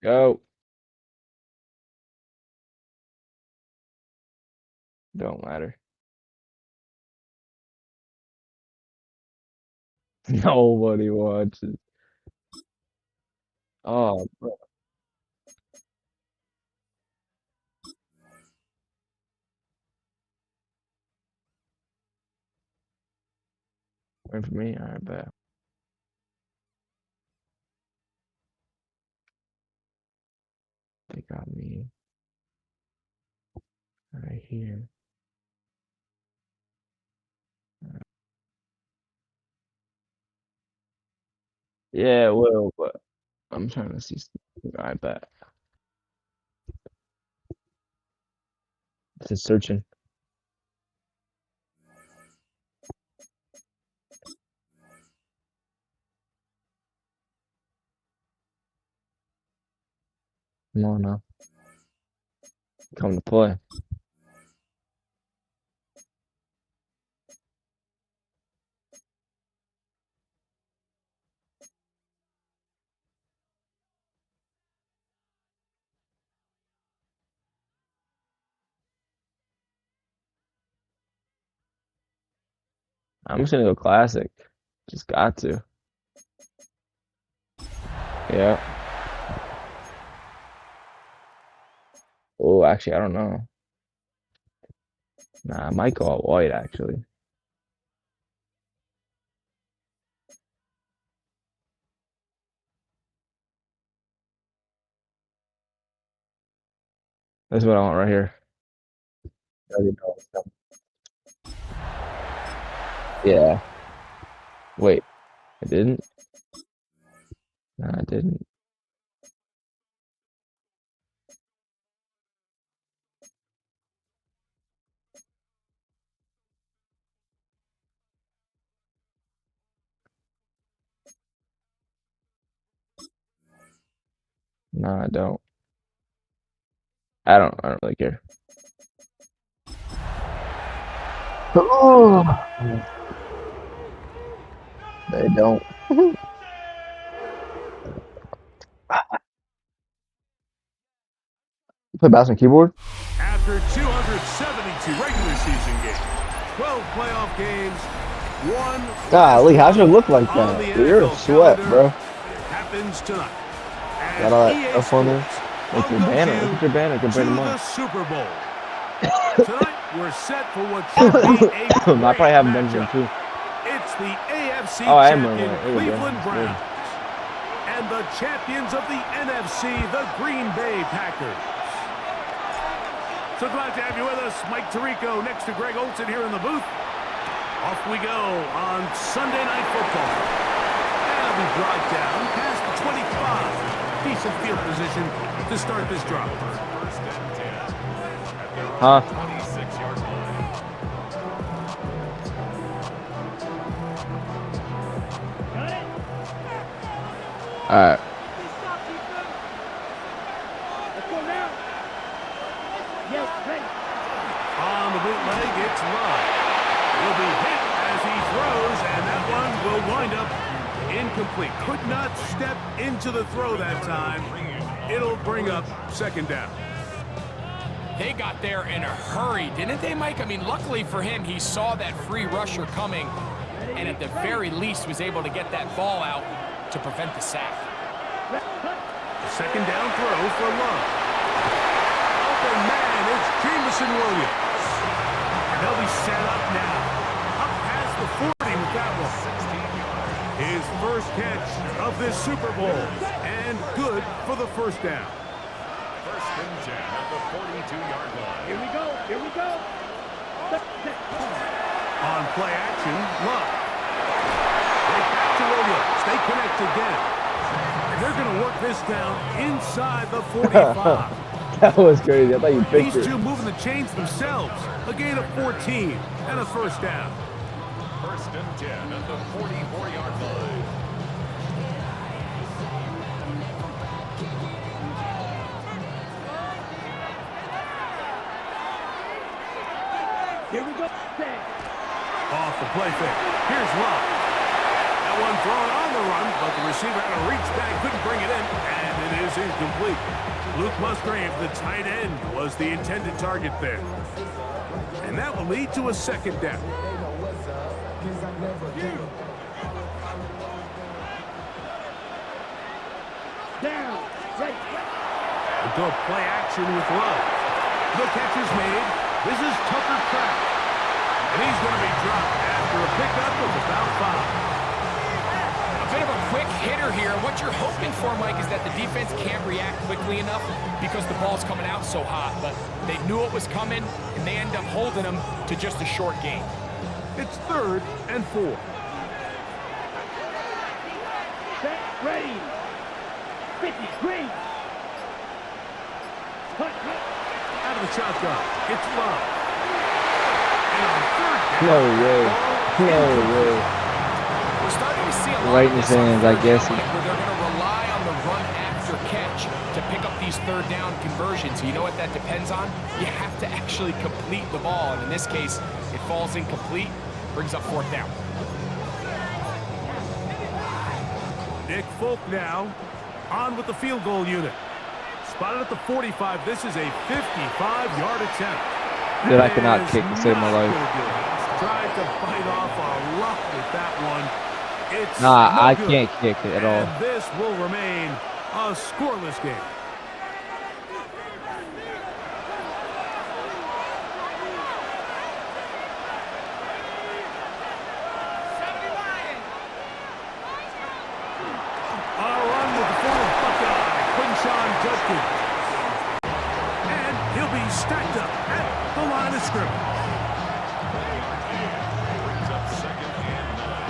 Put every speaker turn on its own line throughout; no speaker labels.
Go. Don't matter. Nobody watches. Oh, bro. Wait for me. All right, bet. They got me right here. Yeah, it will, but I'm trying to see. All right, bet. It's searching. Come on now. Come to play. I'm just gonna go classic. Just got to. Yeah. Oh, actually, I don't know. Nah, I might go out white, actually. That's what I want right here. Yeah. Wait, I didn't? No, I didn't. No, I don't. I don't really care. Oh, they don't. You play bass on keyboard?
After 272 regular season games, 12 playoff games, one.
Golly, how'd you look like that? You're a sweat, bro.
Happens tonight.
Got all that stuff on there. Look your banner. Look at your banner compared to
the
mine.
Super Bowl. Tonight, we're set for what should be a
I probably have them done too.
It's the AFC
Oh, I am
champion
Cleveland
Browns and the champions of the NFC, the Green Bay Packers. So glad to have you with us. Mike Tirico next to Greg Olsen here in the booth. Off we go on Sunday Night Football. And we drive down past the 25. Decent field position to start this drive.
Huh? All right.
On the bootleg, it's Love. Will be hit as he throws, and that one will wind up incomplete. Could not step into the throw that time. It'll bring up second down.
They got there in a hurry, didn't they, Mike? I mean, luckily for him, he saw that free rusher coming, and at the very least was able to get that ball out to prevent the sack.
Second down throw for Love. Open man, it's Jameson Williams. And they'll be set up now. Up past the 40 with that one. His first catch of this Super Bowl. And good for the first down.
First and 10 at the 42-yard line.
Here we go. Here we go.
On play action, Love. Right back to Williams. They connect again. And they're going to work this down inside the 45.
That was crazy. I thought you picked
These
it.
two moving the chains themselves. A gain of 14 and a first down.
First and 10 at the 44-yard line.
Here we go.
Off the play fake. Here's Love. That one thrown on the run, but the receiver had to reach back, couldn't bring it in, and it is incomplete. Luke Musgrave, the tight end, was the intended target there. And that will lead to a second down.
Down. Right.
We'll go play action with Love. The catch is made. This is Tucker Kraft. And he's going to be dropped after a pickup of about 5.
A bit of a quick hitter here. What you're hoping for, Mike, is that the defense can't react quickly enough because the ball's coming out so hot. But they knew it was coming, and they end up holding them to just a short gain.
It's 3rd and 4.
Set. Ready. 50. Green. Cut.
Out of the shotgun. It's Love. And on 3rd down,
No way. No way.
We're starting to see a lot
Right
of
in his
this on
hands, I
third
guess.
down, where they're going to rely on the run after catch to pick up these 3rd down conversions. You know what that depends on? You have to actually complete the ball, and in this case, it falls incomplete, brings up 4th down.
Nick Folk now on with the field goal unit. Spotted at the 45. This is a 55-yard attempt.
Dude, I cannot kick to save my life.
Tried to fight off a lot with that one. It's
Nah,
no
I
good.
can't kick it at all.
And this will remain a scoreless game. And he'll be stacked up at the line of scrimmage.
Brings up 2nd and 9.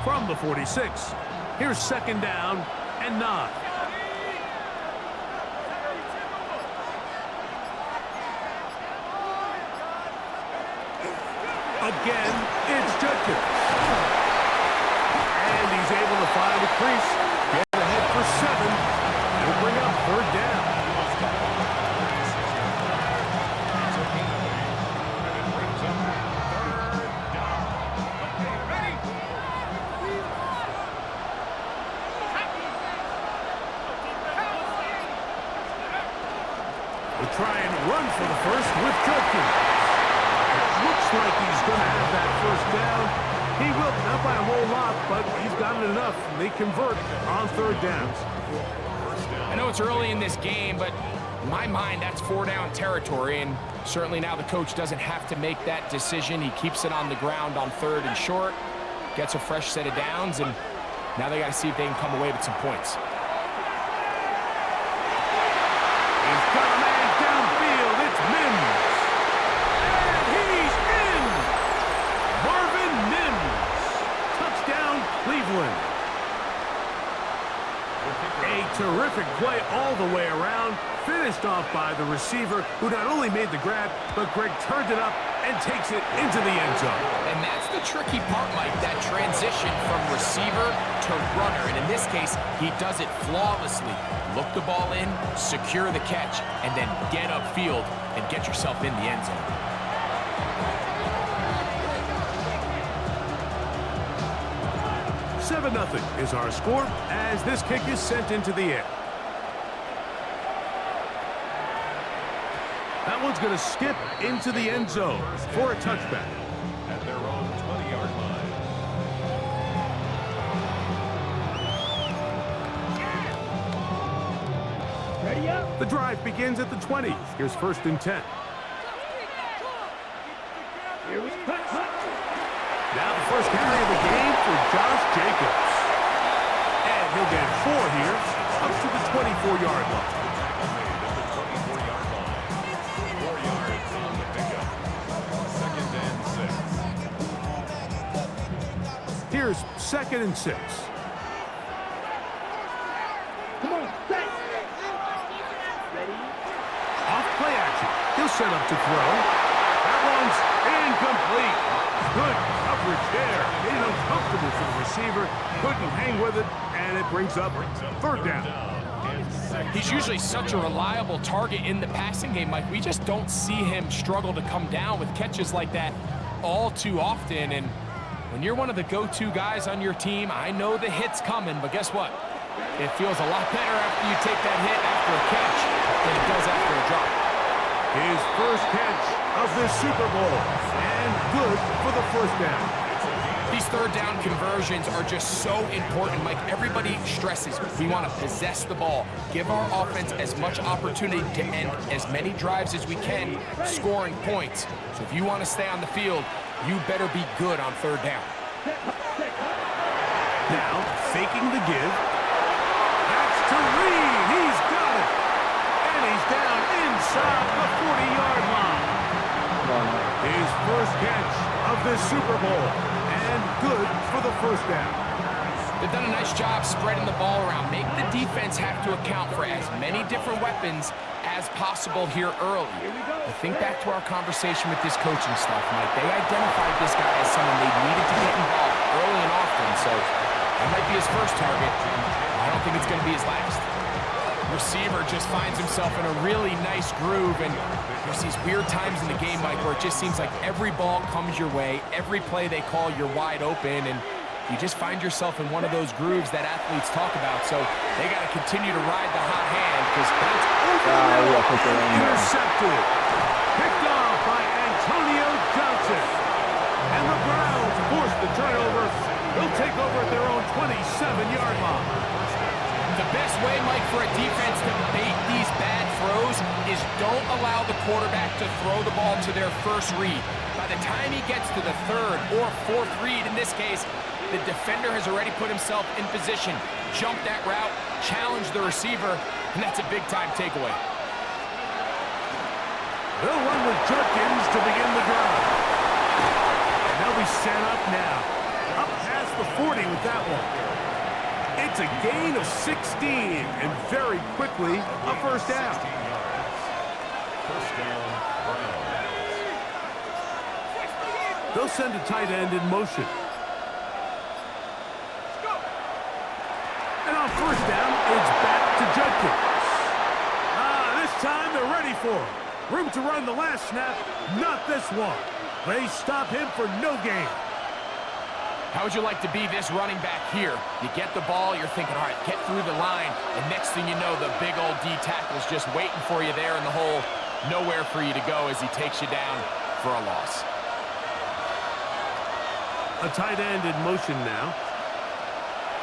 From the 46, here's 2nd down and 9. Again, it's Judkins. And he's able to find a crease. Get ahead for 7. He'll bring up 3rd down. We'll try and run for the first with Judkins. Looks like he's going to have that 1st down. He will, not by a whole lot, but he's got it enough. They convert on 3rd downs.
I know it's early in this game, but in my mind, that's 4-down territory, and certainly now the coach doesn't have to make that decision. He keeps it on the ground on 3rd and short, gets a fresh set of downs, and now they got to see if they can come away with some points.
He's got a man downfield. It's Mims. And he's in. Marvin Mims. Touchdown, Cleveland. A terrific play all the way around. Finished off by the receiver, who not only made the grab, but Greg turned it up and takes it into the end zone.
And that's the tricky part, Mike, that transition from receiver to runner. And in this case, he does it flawlessly. Look the ball in, secure the catch, and then get upfield and get yourself in the end zone.
Seven 0 is our score as this kick is sent into the air. That one's going to skip into the end zone for a touchback.
At their own 20-yard line.
Ready up.
The drive begins at the 20. Here's 1st and 10.
Here we go.
Now the first carry of the game for Josh Jacobs. And he'll get 4 here up to the 24-yard line.
Tackle made at the 24-yard line. 4 yards on the pickup. 2nd and 6.
Here's 2nd and 6.
Come on, set. Ready.
Off play action. He'll set up to throw. That one's incomplete. Good coverage there. Made it uncomfortable for the receiver. Couldn't hang with it, And it brings up third down.
He's usually such a reliable target in the passing game, Mike. We just don't see him struggle to come down with catches like that all too often. And when you're one of the go-to guys on your team, I know the hit's coming, but guess what? It feels a lot better after you take that hit after a catch than it does after a drop.
His first catch of this Super Bowl, and good for the first down.
These third down conversions are just so important, Mike. Everybody stresses we want to possess the ball, give our offense as much opportunity to end as many drives as we can, scoring points. So if you want to stay on the field, you better be good on third down.
Now, faking the give. That's to Reed. He's got it. And he's down inside the 40-yard line. His first catch of this Super Bowl. And good for the first down.
They've done a nice job spreading the ball around. Make the defense have to account for as many different weapons as possible here early. But think back to our conversation with this coaching staff, Mike. They identified this guy as someone they needed to get involved early and often, so that might be his first target. I don't think it's going to be his last. Receiver just finds himself in a really nice groove, and there's these weird times in the game, Mike, where it just seems like every ball comes your way, every play they call, you're wide open, and you just find yourself in one of those grooves that athletes talk about. So they got to continue to ride the hot hand, because that's
intercepted. Picked off by Antonio Johnson. And the Browns force the turnover. They'll take over at their own 27-yard line.
The best way, Mike, for a defense to bait these bad throws is don't allow the quarterback to throw the ball to their first read. By the time he gets to the third or fourth read, in this case, the defender has already put himself in position, jump that route, challenge the receiver, and that's a big-time takeaway.
They'll run with Judkins to begin the drive. And they'll be set up now. Up past the 40 with that one. It's a gain of 16, and very quickly, a first down.
First down, Browns.
They'll send a tight end in motion. And on first down, it's back to Judkins. This time they're ready for him. Room to run the last snap, not this one. They stop him for no gain.
How would you like to be this running back here? You get the ball, you're thinking, all right, get through the line, and next thing you know, the big old D tackle's just waiting for you there in the hole. Nowhere for you to go as he takes you down for a loss.
A tight end in motion now.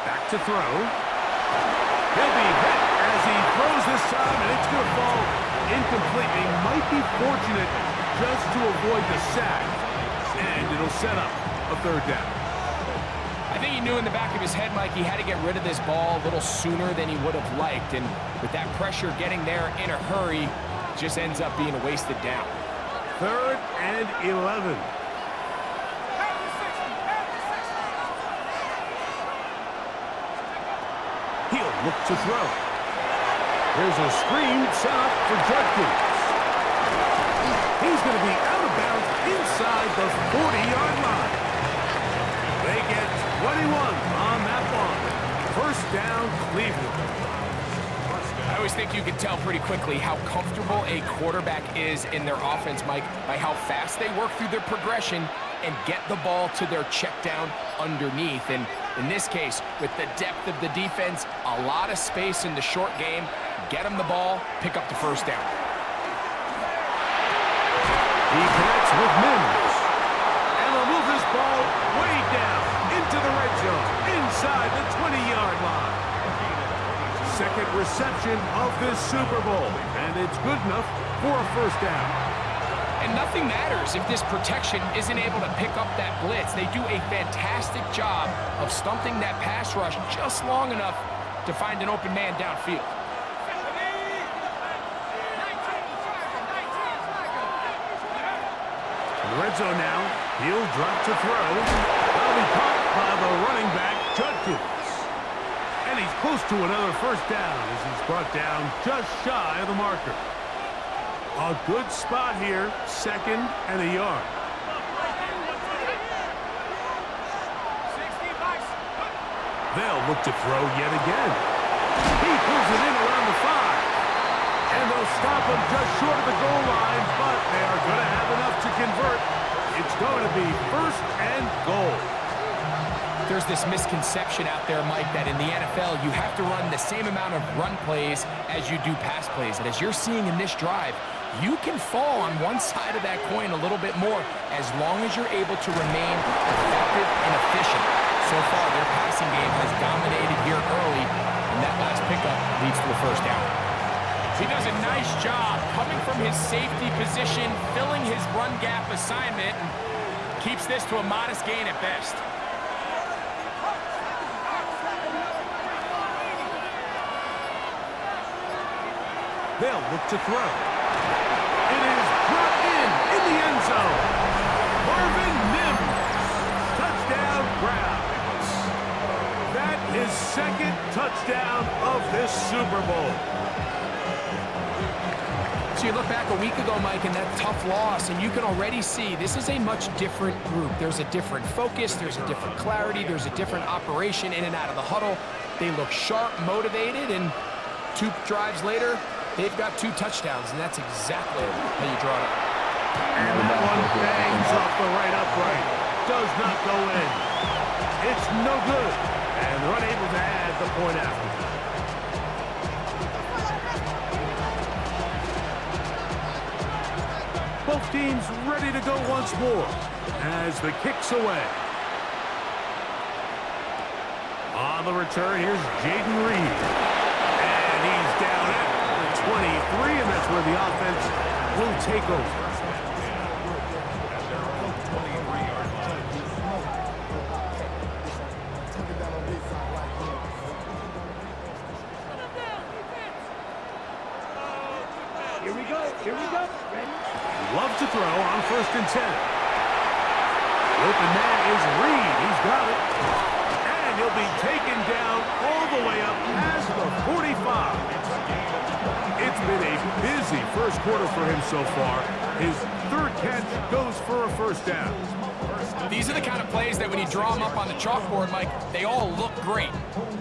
Back to throw. He'll be hit as he throws this time, and it's going to fall incomplete. He might be fortunate just to avoid the sack, and it'll set up a third down.
I think he knew in the back of his head, Mike, he had to get rid of this ball a little sooner than he would have liked. And with that pressure getting there in a hurry, just ends up being a wasted down.
3rd and 11. He'll look to throw. Here's a screen set up for Judkins. He's going to be out of bounds inside the 40-yard line. They get 21 on that one. First down, Cleveland.
I always think you can tell pretty quickly how comfortable a quarterback is in their offense, Mike, by how fast they work through their progression and get the ball to their check down underneath. And in this case, with the depth of the defense, a lot of space in the short game, get them the ball, pick up the first down.
He connects with Mims. And they'll move this ball way down into the red zone, inside the 20-yard line. Second reception of this Super Bowl, and it's good enough for a first down.
And nothing matters if this protection isn't able to pick up that blitz. They do a fantastic job of stumping that pass rush just long enough to find an open man downfield.
Red zone now. He'll drop to throw. That'll be caught by the running back, Judkins. And he's close to another first down as he's brought down just shy of the marker. A good spot here, 2nd and a yard. They'll look to throw yet again. He pulls it in around the 5. And they'll stop him just short of the goal line, but they are going to have enough to convert. It's going to be 1st and goal.
There's this misconception out there, Mike, that in the NFL, you have to run the same amount of run plays as you do pass plays. And as you're seeing in this drive, you can fall on one side of that coin a little bit more as long as you're able to remain effective and efficient. So far, their passing game has dominated here early, and that last pickup leads to a 1st down. He does a nice job coming from his safety position, filling his run gap assignment, and keeps this to a modest gain at best.
They'll look to throw. It is brought in the end zone. Marvin Mims. Touchdown, Browns. That is 2nd touchdown of this Super Bowl.
So you look back a week ago, Mike, and that tough loss, and you can already see this is a much different group. There's a different focus, there's a different clarity, there's a different operation in and out of the huddle. They look sharp, motivated, and 2 drives later, they've got 2 touchdowns, and that's exactly how you draw it up.
And that one bangs off the right upright. Does not go in. It's no good. And they're unable to add the point after. Both teams ready to go once more as the kick's away. On the return, here's Jaden Reed. And he's down at the 23, and that's where the offense will take over.
Here we go. Ready?
Love to throw on 1st and 10. Open man is Reed. He's got it. And he'll be taken down all the way up past the 45. It's been a busy 1st quarter for him so far. His 3rd catch goes for a 1st down.
These are the kind of plays that when you draw them up on the chalkboard, Mike, they all look great.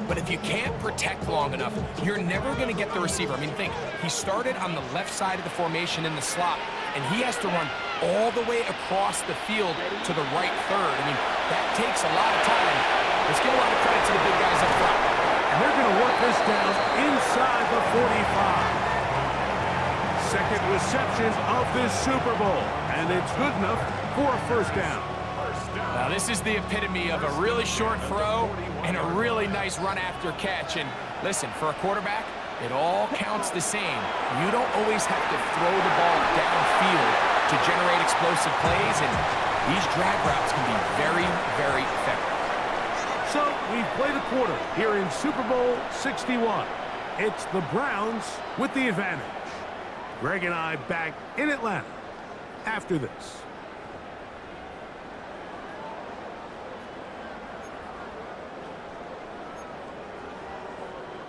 But if you can't protect long enough, you're never going to get the receiver. I mean, think, he started on the left side of the formation in the slot, and he has to run all the way across the field to the right 3rd. I mean, that takes a lot of time. Let's give a lot of credit to the big guys up front.
And they're going to work this down inside the 45. 2nd reception of this Super Bowl, and it's good enough for a 1st down.
Now, this is the epitome of a really short throw and a really nice run after catch. And listen, for a quarterback, it all counts the same. You don't always have to throw the ball downfield to generate explosive plays, and these drag routes can be very, very effective.
So we've played a quarter here in Super Bowl 61. It's the Browns with the advantage. Greg and I back in Atlanta after this.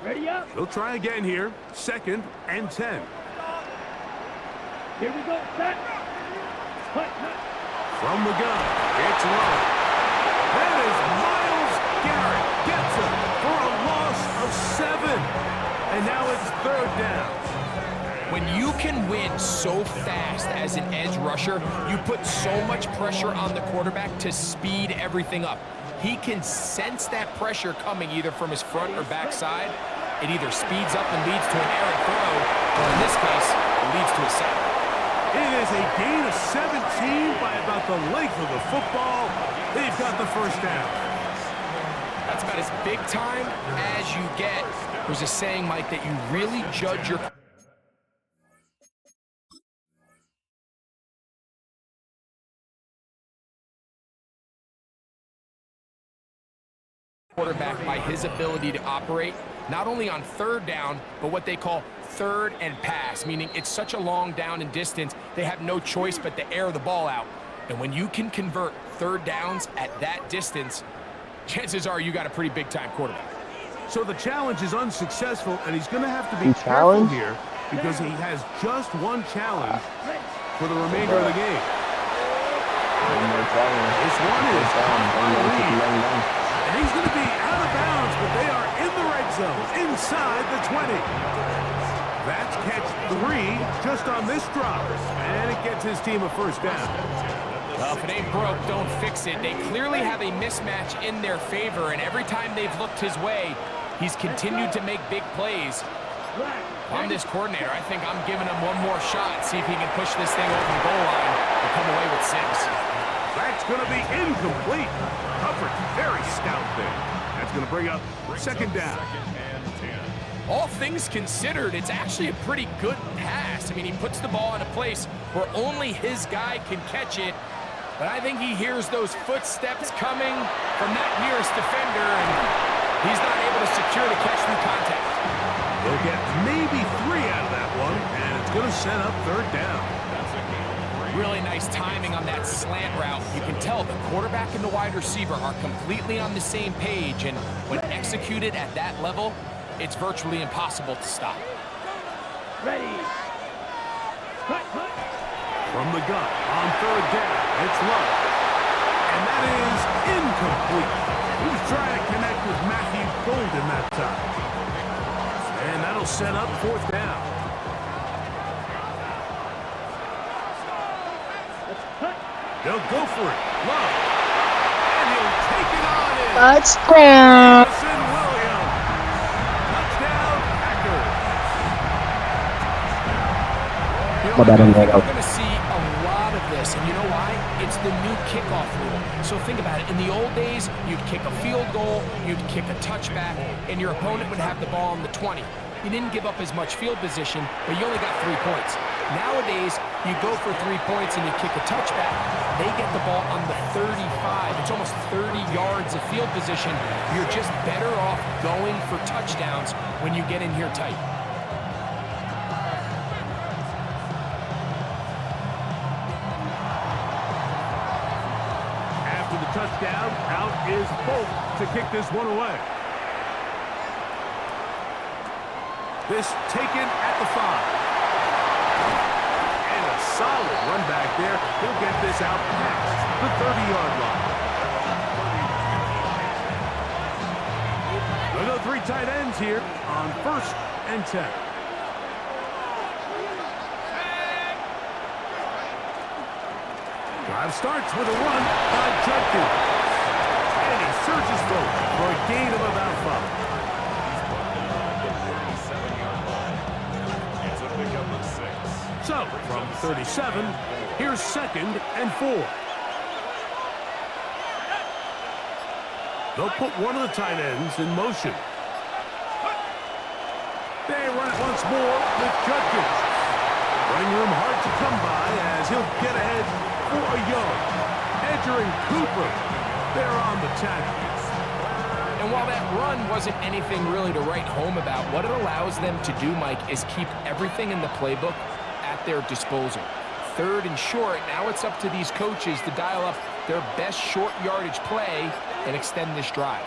Ready up.
They'll try again here. 2nd and 10.
Here we go. Set. Hut.
From the gun, it's low. That is Myles Garrett. Gets him for a loss of 7. And now it's 3rd down.
When you can win so fast as an edge rusher, you put so much pressure on the quarterback to speed everything up. He can sense that pressure coming either from his front or back side. It either speeds up and leads to an errant throw, or in this case, it leads to a sack.
It is a gain of 17 by about the length of the football. They've got the 1st down.
That's about as big time as you get. There's a saying, Mike, that you really judge your quarterback by his ability to operate not only on 3rd down, but what they call 3rd and pass, meaning it's such a long down and distance, they have no choice but to air the ball out. And when you can convert 3rd downs at that distance, chances are you got a pretty big-time quarterback.
So the challenge is unsuccessful, and he's going to have to be careful here because he has just one challenge for the remainder of the game. This one is and he's going to be out of bounds just on this drop. And it gets his team a first down.
Well, if it ain't broke, don't fix it. They clearly have a mismatch in their favor, and every time they've looked his way, he's continued to make big plays. If I'm this coordinator, I think I'm giving him one more shot, see if he can push this thing over the goal line and come away with 6.
That's going to be incomplete. Coverage very stout there. That's going to bring up second down.
All things considered, it's actually a pretty good pass. I mean, he puts the ball in a place where only his guy can catch it. But I think he hears those footsteps coming from that nearest defender, and he's not able to secure the catch through contact.
He'll get maybe 3 out of that one, and it's going to set up third down.
Really nice timing on that slant route. You can tell the quarterback and the wide receiver are completely on the same page, and when executed at that level, it's virtually impossible to stop.
Ready. Cut.
From the gun on third down, it's low. And that is incomplete. He was trying to connect with Matthew Golden that time. And that'll set up fourth down. They'll go for it. Love. And he'll take it on in.
Touchdown!
Jameson Williams. Touchdown, Packers.
We're going to see a lot of this, and you know why? It's the new kickoff rule. So think about it. In the old days, you'd kick a field goal, you'd kick a touchback, and your opponent would have the ball on the 20. You didn't give up as much field position, but you only got 3 points. Nowadays, you go for 3 points and you kick a touchback. They get the ball on the 35. It's almost 30 yards of field position. You're just better off going for touchdowns when you get in here tight.
After the touchdown, out is Folk to kick this one away. This taken at the 5. And a solid run back there. He'll get this out past the 30-yard line. We'll go 3 tight ends here on 1st and 10. Drive starts with a run by Judkins. And he surges forward for a gain of about 5. So, from 37, here's 2nd and 4. They'll put one of the tight ends in motion. They run it once more with Judkins. Running room hard to come by as he'll get ahead for a yard. Entering Cooper. They're on the tackle.
And while that run wasn't anything really to write home about, what it allows them to do, Mike, is keep everything in the playbook at their disposal. 3rd and short, now it's up to these coaches to dial up their best short yardage play and extend this drive.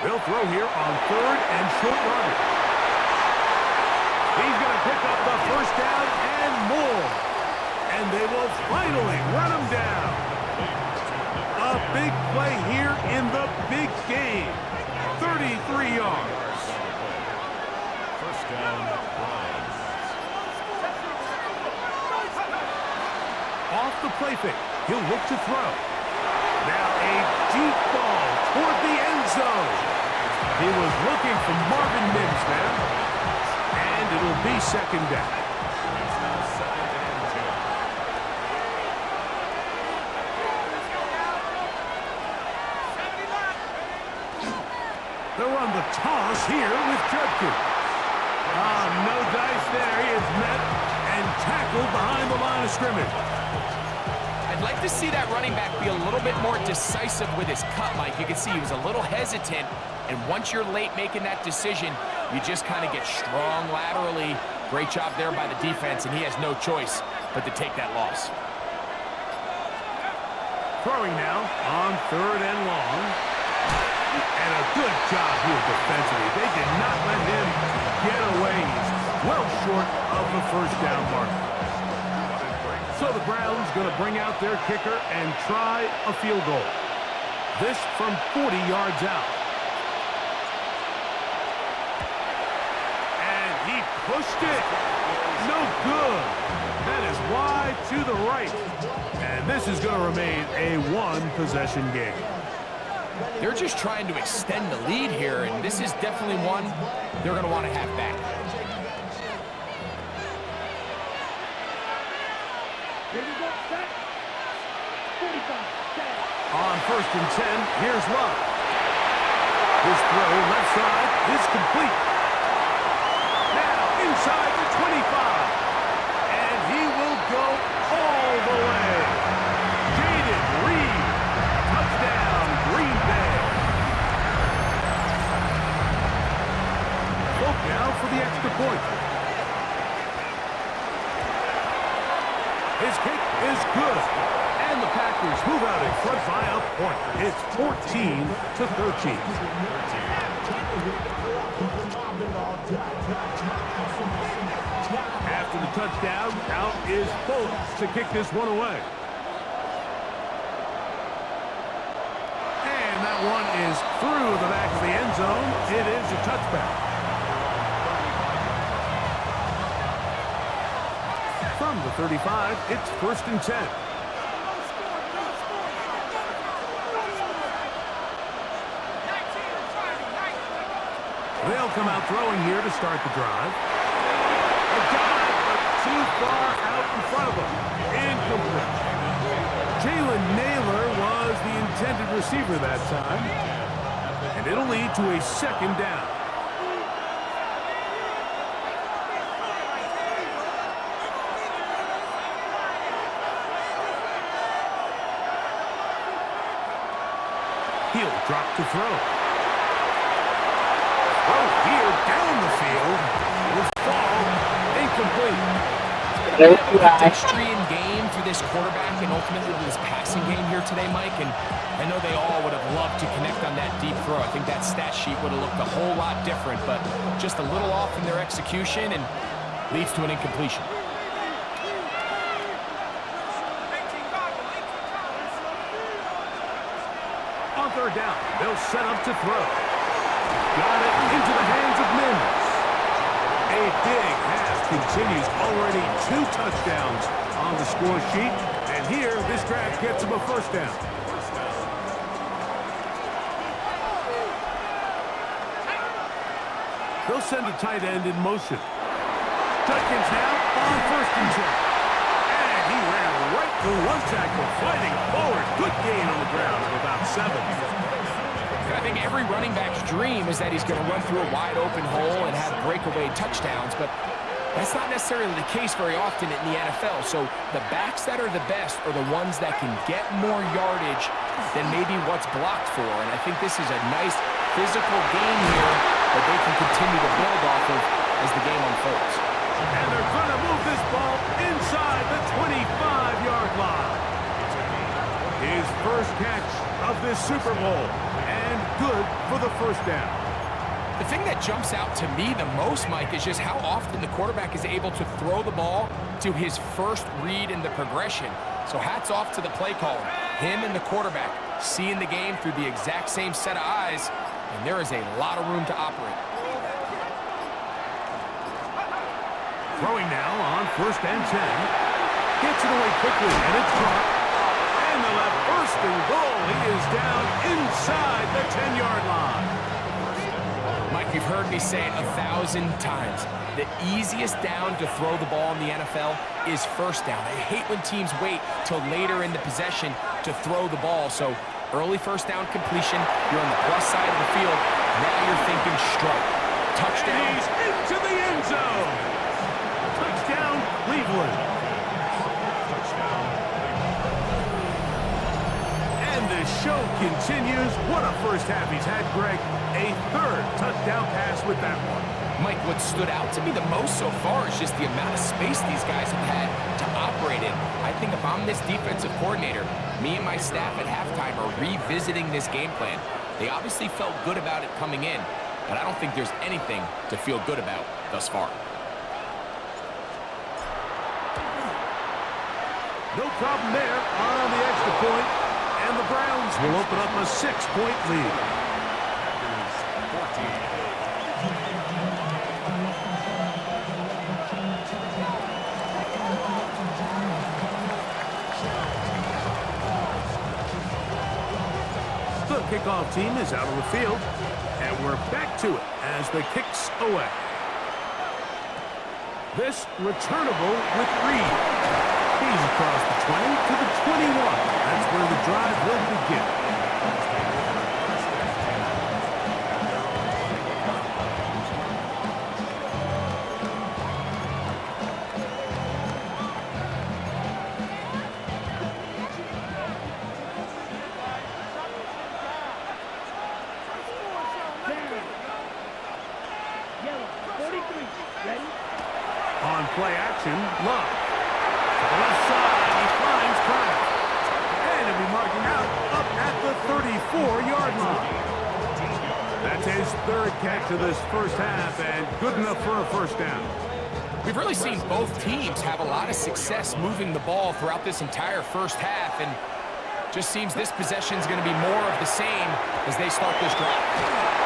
They'll throw here on 3rd and short yardage. He's going to pick up the first down and more. And they will finally run him down. A big play here in the big game. 33 yards.
First down, Browns.
Off the play fake. He'll look to throw. Now a deep ball toward the end zone. He was looking for Marvin Mims there. And it'll be second down. They'll run the toss here with Judkins. No dice there. He is met and tackled behind the line of scrimmage.
I'd like to see that running back be a little bit more decisive with his cut, Mike. You can see he was a little hesitant, and once you're late making that decision, you just kind of get strong laterally. Great job there by the defense, and he has no choice but to take that loss.
Throwing now on 3rd and long. And a good job here defensively. They did not let him get away. He's well short of the first down mark. So the Browns going to bring out their kicker and try a field goal. This from 40 yards out. Pushed it. No good. That is wide to the right. And this is going to remain a one-possession game.
They're just trying to extend the lead here, and this is definitely one they're going to want to have back.
On 1st and 10, here's Love. His throw left side is complete. Now inside the 25. And he will go all the way. Jaden Reed. Touchdown, Green Bay. Look now for the extra point. His kick is good. And the Packers move out in front by a point. It's 14-13. After the touchdown, out is Fultz to kick this one away. And that one is through the back of the end zone. It is a touchback. From the 35, it's 1st and 10. They'll come out throwing here to start the drive. A dive, but too far out in front of him. Incomplete. Jalen Naylor was the intended receiver that time. And it'll lead to a 2nd down. He'll drop to throw. Here down the field will fall incomplete.
Extreme game for this quarterback and ultimately this passing game here today, Mike. And I know they all would have loved to connect on that deep throw. I think that stat sheet would have looked a whole lot different, but just a little off in their execution and leads to an incompletion.
On 3rd down, they'll set up to throw. Got it into the hands of Mims. A big pass continues. Already 2 touchdowns on the score sheet. And here, this drive gets him a 1st down. They'll send a tight end in motion. Judkins now on 1st and 10. And he ran right through one tackle, fighting forward. Good gain on the ground of about 7.
I think every running back's dream is that he's going to run through a wide open hole and have breakaway touchdowns, but that's not necessarily the case very often in the NFL. So the backs that are the best are the ones that can get more yardage than maybe what's blocked for. And I think this is a nice physical game here that they can continue to build off of as the game unfolds.
And they're going to move this ball inside the 25-yard line. His first catch of this Super Bowl. And good for the 1st down.
The thing that jumps out to me the most, Mike, is just how often the quarterback is able to throw the ball to his first read in the progression. So hats off to the play caller. Him and the quarterback seeing the game through the exact same set of eyes, and there is a lot of room to operate.
Throwing now on 1st and 10. Gets it away quickly, and it's caught. And the left 1st and goal. He is down inside the 10-yard line.
Mike, you've heard me say it 1,000 times. The easiest down to throw the ball in the NFL is 1st down. I hate when teams wait till later in the possession to throw the ball. So early 1st down completion, you're on the plus side of the field. Now you're thinking strike. Touchdown.
And he's into the end zone. Touchdown, Cleveland. And the show continues. What a first half he's had, Greg. A 3rd touchdown pass with that one.
Mike, what stood out to me the most so far is just the amount of space these guys have had to operate in. I think if I'm this defensive coordinator, me and my staff at halftime are revisiting this game plan. They obviously felt good about it coming in, but I don't think there's anything to feel good about thus far.
No problem there on the extra point, and the Browns will open up a 6-point lead. kickoff team is out on the field, and we're back to it as the kick's away. This returnable with Reed. He's across the 20 to the 21. That's where the drive will begin.
Yellow, 43. Ready?
On play action, Love. To the left side, he finds Kraft. And he'll be marking out up at the 34-yard line. That's his third catch of this first half, and good enough for a first down.
We've really seen both teams have a lot of success moving the ball throughout this entire first half, and just seems this possession is going to be more of the same as they start this drive.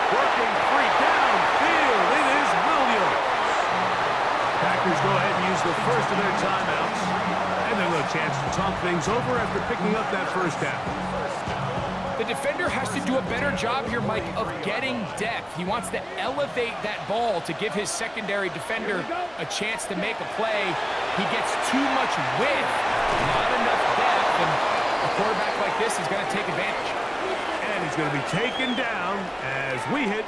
Working free downfield, it is Williams. Packers go ahead and use the first of their timeouts, and they'll have a chance to talk things over after picking up that first down.
The defender has to do a better job here, Mike, of getting depth. He wants to elevate that ball to give his secondary defender a chance to make a play. He gets too much width, not enough depth, and a quarterback like this is going to take advantage.
And he's going to be taken down as we hit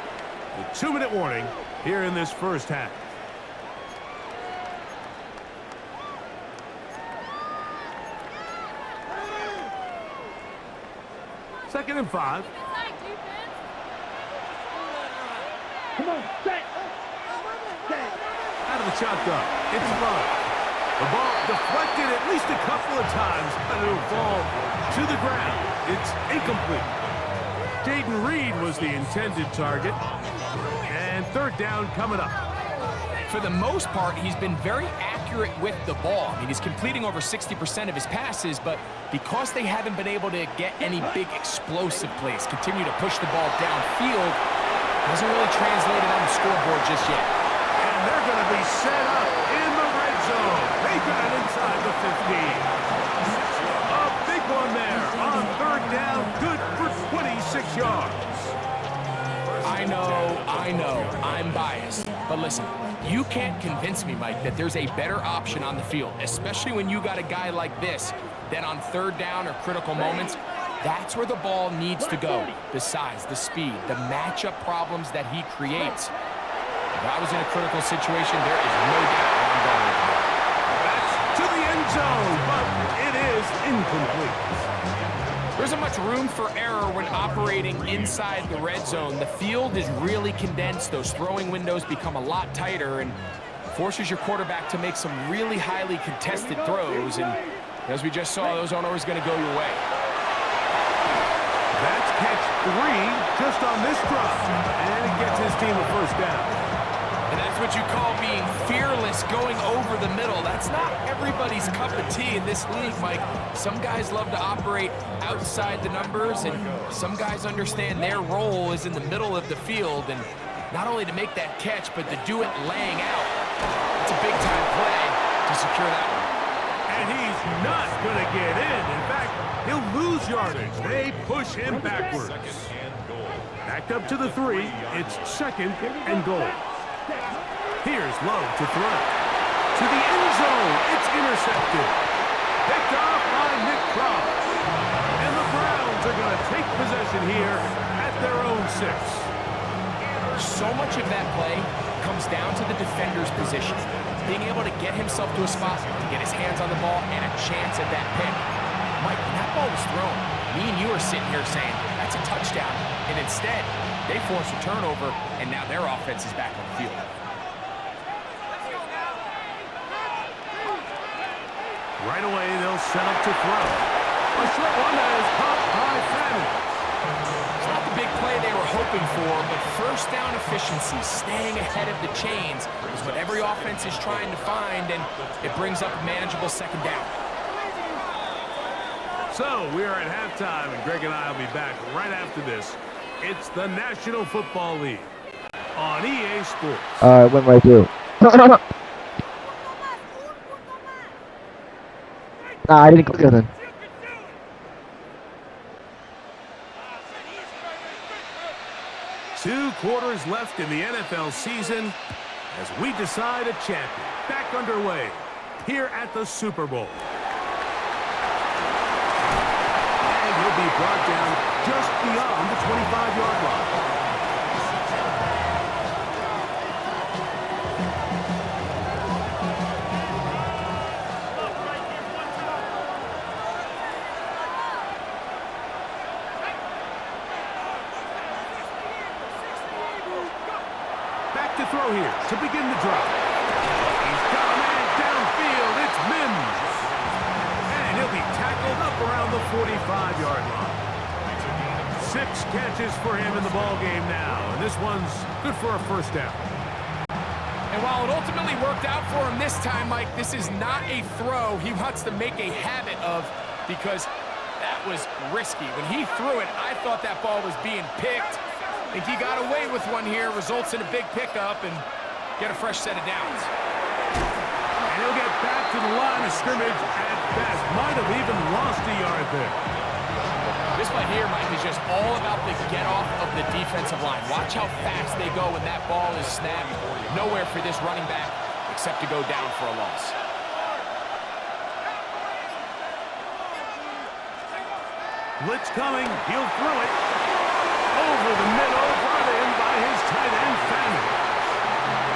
the 2-minute warning here in this first half. Second and 5.
Come on, set. Set.
Out of the shotgun. It's Love. The ball deflected at least a couple of times, but it'll fall to the ground. It's incomplete. Jaden Reed was the intended target. And third down coming up.
For the most part, he's been very accurate with the ball. I mean, he's completing over 60% of his passes, but because they haven't been able to get any big explosive plays, continue to push the ball downfield, hasn't really translated on the scoreboard just yet.
And they're going to be set up in the red zone. They got it inside the 15. A big one there on third down, good for 26 yards.
I know, I'm biased. But listen, you can't convince me, Mike, that there's a better option on the field, especially when you got a guy like this, that on third down or critical moments, that's where the ball needs to go. The size, the speed, the matchup problems that he creates. If I was in a critical situation, there is no doubt where I'm going with the ball.
That's to the end zone, but it is incomplete.
There isn't much room for error when operating inside the red zone. The field is really condensed. Those throwing windows become a lot tighter and forces your quarterback to make some really highly contested throws. And as we just saw, those aren't always going to go your way.
That's catch 3 just on this drive, and it gets his team a first down.
And that's what you call being fearless, going over the middle. That's not everybody's cup of tea in this league, Mike. Some guys love to operate outside the numbers, and some guys understand their role is in the middle of the field, and not only to make that catch, but to do it laying out. It's a big-time play to secure that one.
And he's not going to get in. In fact, he'll lose yardage. They push him backwards. Back up to the 3. It's second and goal. Here's Love to throw. To the end zone. It's intercepted. Picked off by Nick Cross. And the Browns are going to take possession here at their own 6.
So much of that play comes down to the defender's position. Being able to get himself to a spot, to get his hands on the ball, and a chance at that pick. Mike, when that ball was thrown, me and you are sitting here saying, that's a touchdown. And instead, they force a turnover, and now their offense is back on the field.
Right away, they'll set up to throw. A short one that is caught by Fanning.
It's not the big play they were hoping for, but first down efficiency, staying ahead of the chains, is what every offense is trying to find, and it brings up a manageable second down.
So, we are at halftime, and Greg and I will be back right after this. It's the National Football League on EA Sports.
It went right through. Nah, I didn't click it then.
hours left in the NFL season as we decide a champion. Back underway here at the Super Bowl. And he'll be brought down just beyond the 25-yard line. Back to throw here to begin the drive. He's got a man downfield. It's Mims. And he'll be tackled up around the 45-yard line. 6 catches for him in the ball game now. And this one's good for a first down.
And while it ultimately worked out for him this time, Mike, this is not a throw he wants to make a habit of because that was risky. When he threw it, I thought that ball was being picked. I think he got away with one here, results in a big pickup, and get a fresh set of downs.
And he'll get back to the line of scrimmage at best. Might have even lost a yard there.
This play here, Mike, is just all about the get-off of the defensive line. Watch how fast they go when that ball is snapped. Nowhere for this running back except to go down for a loss.
Blitz coming. He'll throw it. Over the middle, brought in by his tight end, Fanning.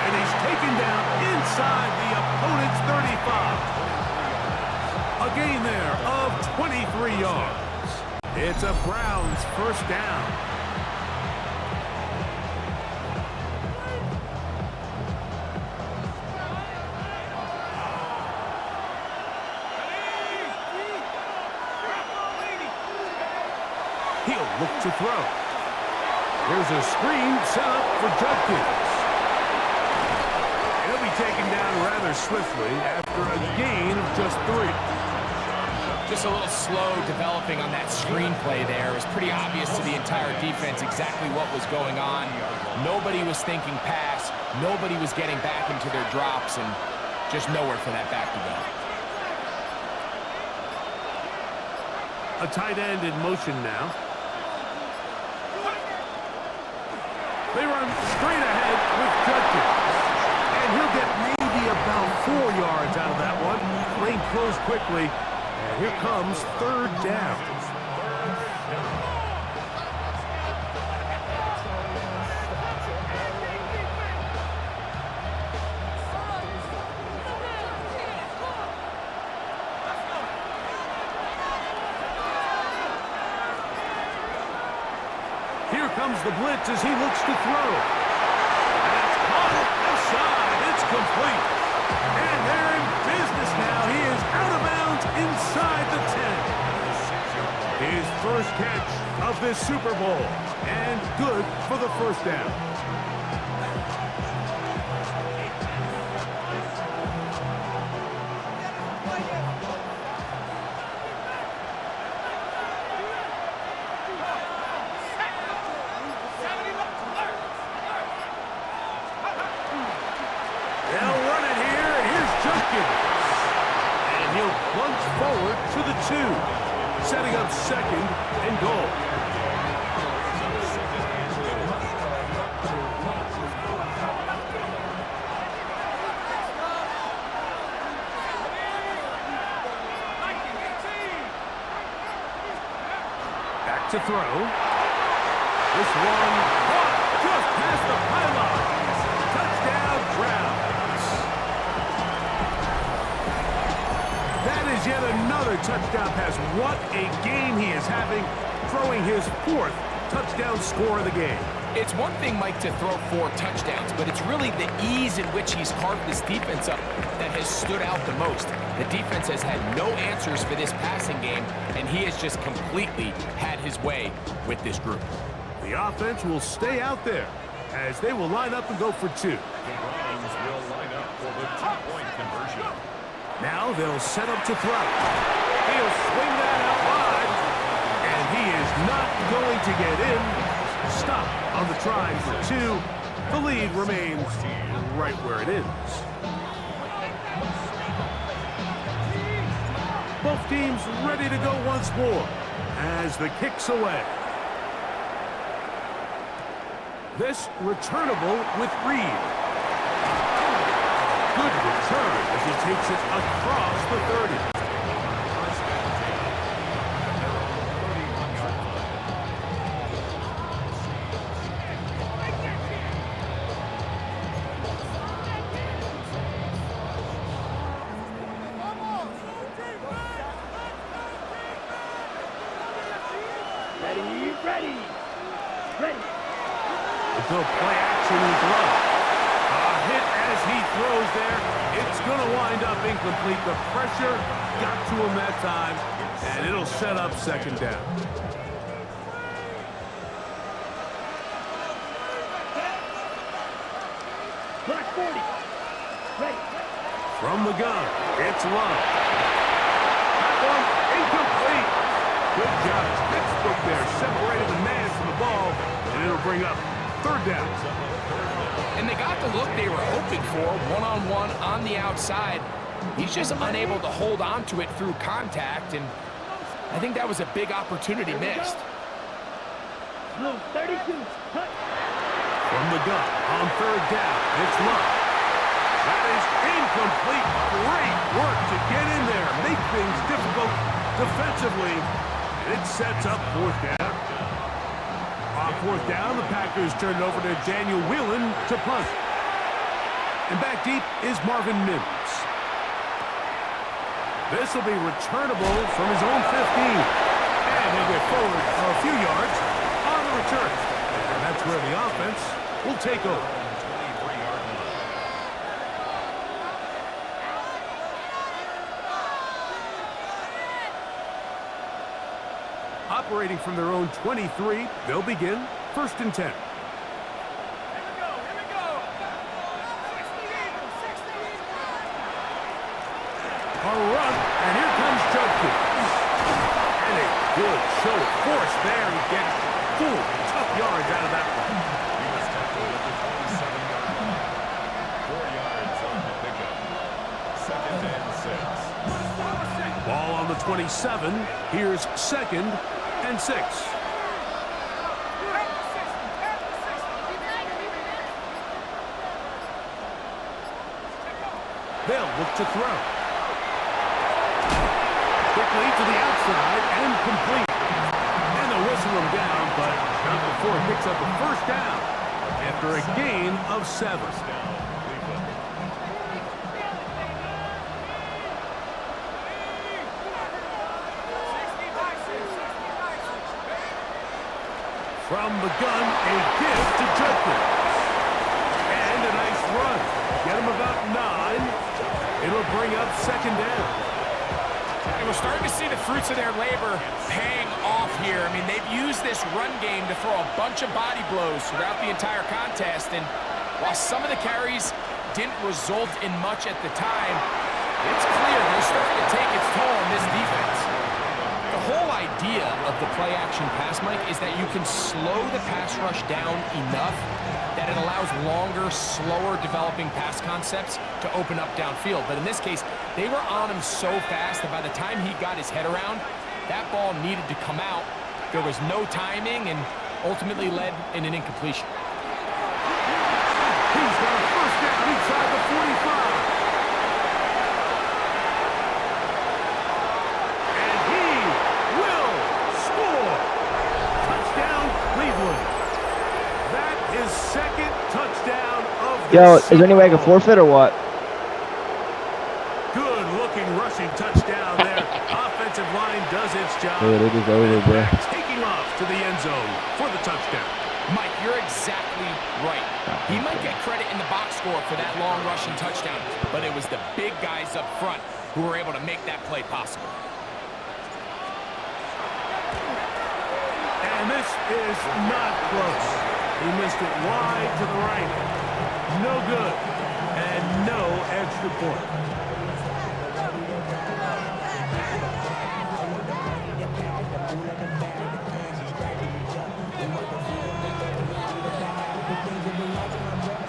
And he's taken down inside the opponent's 35. A gain there of 23 yards. It's a Browns first down. He'll look to throw. Here's a screen set up for Judkins. He'll be taken down rather swiftly after a gain of just 3.
Just a little slow developing on that screenplay there. It was pretty obvious to the entire defense exactly what was going on. Nobody was thinking pass. Nobody was getting back into their drops, and just nowhere for that back to go.
A tight end in motion now. They run straight ahead with Judkins. And he'll get maybe about 4 yards out of that one. Lane closed quickly. And here comes third down. Here comes the blitz as he looks to throw. And it's caught outside. It's complete. And they're in business now. He is out of bounds inside the 10. His first catch of this Super Bowl. And good for the first down. They'll run it here, and here's Judkins. And he'll plunge forward to the 2, setting up second and goal. Back to throw. This one caught just past the pylon. Touchdown, Browns. That is yet another touchdown pass. What a game he is having, throwing his 4th touchdown score of the game.
It's one thing, Mike, to throw 4 touchdowns, but it's really the ease in which he's carved this defense up that has stood out the most. The defense has had no answers for this passing game, and he has just completely had his way with this group.
The offense will stay out there as they will line up and go for 2.
The Browns will line up for the 2-point conversion.
Now they'll set up to throw. He'll swing that out wide, and he is not going to get in. Stop on the try for 2. The lead remains right where it is. Both teams ready to go once more as the kick's away. This returnable with Reed. Good return as he takes it across the 30.
Ready.
Until play action and throw. A hit as he throws there. It's going to wind up incomplete. The pressure got to him that time, and it'll set up second down.
Block 40. Ready.
From the gun, it's Love. That one incomplete. Good job. Textbook there. Separated the man from the ball, and it'll bring up third down.
And they got the look they were hoping for, one-on-one on the outside. He's just unable to hold on to it through contact, and I think that was a big opportunity missed.
Blue 32. Cut.
From the gun, on third down, it's Love. That is incomplete. Great work to get in there, make things difficult defensively, and it sets up fourth down. On fourth down, the Packers turn it over to Daniel Whelan to punt. And back deep is Marvin Mims. This will be returnable from his own 15. And they get forward a few yards on the return. And that's where the offense will take over. Operating from their own 23, they'll begin 1st and 10. A run, and here comes Judkins. And a good show of force there. He gets 4 tough yards out of that one.
He was tackled at the 27-yard line. 4 yards on the pickup. 2nd and 6.
Ball on the 27. Here's 2nd and 6. They'll look to throw. Quickly to the outside and complete. And they'll whistle him down, but not before he picks up a first down after a gain of 7. From the gun, a give to Judkins. And a nice run. Get him about 9. It'll bring up 2nd down.
And we're starting to see the fruits of their labor paying off here. I mean, they've used this run game to throw a bunch of body blows throughout the entire contest. And while some of the carries didn't result in much at the time, it's clear they're starting to take its toll on this defense. The whole idea of the play-action pass, Mike, is that you can slow the pass rush down enough that it allows longer, slower developing pass concepts to open up downfield. But in this case, they were on him so fast that by the time he got his head around, that ball needed to come out. There was no timing and ultimately led in an incompletion.
He's got a first down inside the 45. And he will score. Touchdown, Cleveland. That is 2nd touchdown of the
Yo, is there any way I can forfeit or what?
Good looking rushing touchdown there. Offensive line does its job.
Dude, it is over, bro.
Taking off to the end zone for the touchdown.
Mike, you're exactly right. He might get credit in the box score for that long rushing touchdown, but it was the big guys up front who were able to make that play possible.
And this is not close. He missed it wide to the right. No good. And no extra point.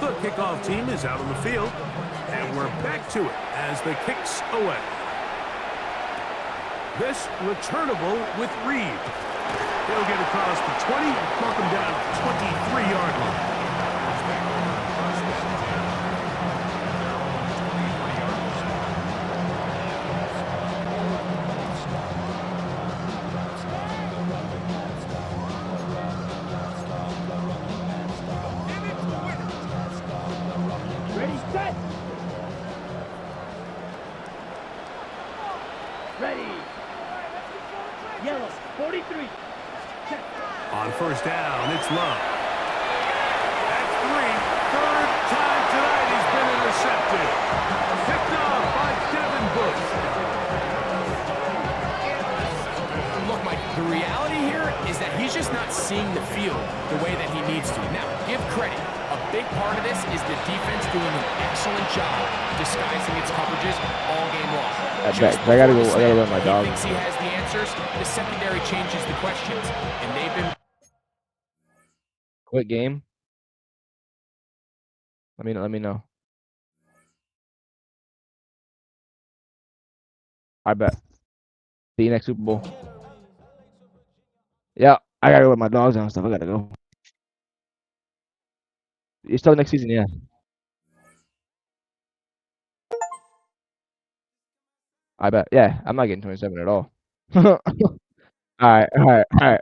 The kickoff team is out on the field, and we're back to it as the kicks away. This returnable with Reed. He'll get across the 20, mark him down at the 23-yard line.
43.
On first down, it's Love. That's 3. Third time tonight he's been intercepted. Picked off by Devin Bush.
Look, Mike, the reality here is that he's just not seeing the field the way that he needs to. Now, give credit. A big part of this is the defense doing an excellent job disguising its coverages all game long.
I gotta let my dog.
He thinks he has the answers. The secondary changes the questions, and they've been.
Quick game. Let me know. I bet. See you next Super Bowl. Yeah, I gotta go with my dogs and stuff. I gotta go. You still next season, yeah. I bet. Yeah, I'm not getting 27 at all. All right.